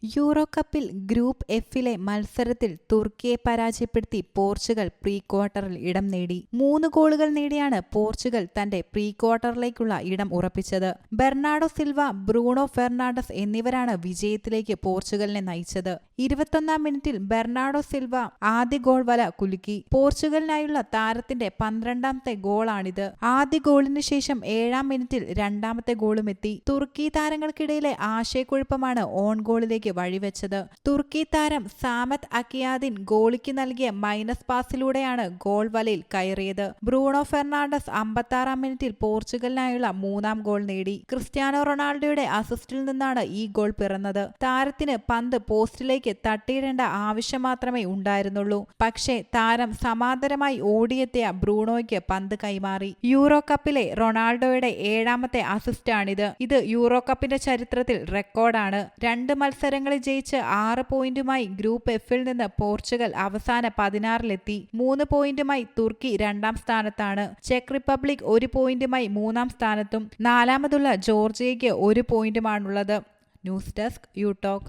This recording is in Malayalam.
യൂറോ കപ്പിൽ ഗ്രൂപ്പ് എഫിലെ മത്സരത്തിൽ തുർക്കിയെ പരാജയപ്പെടുത്തി പോർച്ചുഗൽ പ്രീ ക്വാർട്ടറിൽ ഇടം നേടി. 3 ഗോളുകൾ നേടിയാണ് പോർച്ചുഗൽ തന്റെ പ്രീ ക്വാർട്ടറിലേക്കുള്ള ഇടം ഉറപ്പിച്ചത്. ബെർണാഡോ സിൽവ, ബ്രൂണോ ഫെർണാണ്ടസ് എന്നിവരാണ് വിജയത്തിലേക്ക് പോർച്ചുഗലിനെ നയിച്ചത്. 21-ാം മിനിറ്റിൽ ബെർണാഡോ സിൽവ ആദ്യ ഗോൾ വല കുലുക്കി. പോർച്ചുഗലിനായുള്ള താരത്തിന്റെ 12ാമത്തെ ഗോളാണിത്. ആദ്യ ഗോളിന് ശേഷം 7-ാം മിനിറ്റിൽ രണ്ടാമത്തെ ഗോളുമെത്തി. തുർക്കി താരങ്ങൾക്കിടയിലെ ആശയക്കുഴപ്പമാണ് ഓൺ ഗോളിലേക്ക് വഴിവെച്ചത്. തുർക്കി താരം സാമത്ത് അക്കിയാദിൻ ഗോളിക്ക് നൽകിയ മൈനസ് പാസിലൂടെയാണ് ഗോൾ വലയിൽ കയറിയത്. ബ്രൂണോ ഫെർണാണ്ടസ് 56-ാം മിനിറ്റിൽ പോർച്ചുഗലിനായുള്ള 3-ാം ഗോൾ നേടി. ക്രിസ്ത്യാനോ റൊണാൾഡോയുടെ അസിസ്റ്റിൽ നിന്നാണ് ഈ ഗോൾ പിറന്നത്. താരത്തിന് പന്ത് പോസ്റ്റിലേക്ക് തട്ടിയിടേണ്ട ആവശ്യം മാത്രമേ ഉണ്ടായിരുന്നുള്ളൂ. പക്ഷേ താരം സമാന്തരമായി ഓടിയെത്തിയ ബ്രൂണോയ്ക്ക് പന്ത് കൈമാറി. യൂറോ കപ്പിലെ റൊണാൾഡോയുടെ 7ാമത്തെ അസിസ്റ്റാണിത്. ഇത് യൂറോ കപ്പിന്റെ ചരിത്രത്തിൽ റെക്കോർഡാണ്. 2 മത്സരങ്ങളിൽ ജയിച്ച് 6 പോയിന്റുമായി ഗ്രൂപ്പ് എഫിൽ നിന്ന് പോർച്ചുഗൽ അവസാന 16-ലെത്തി. 3 പോയിന്റുമായി തുർക്കി 2-ാം സ്ഥാനത്താണ്. ചെക്ക് റിപ്പബ്ലിക് 1 പോയിന്റുമായി 3-ാം സ്ഥാനത്തും 4-മതുള്ള ജോർജിയയ്ക്ക് 1 പോയിന്റുമാണുള്ളത്. News desk you talk.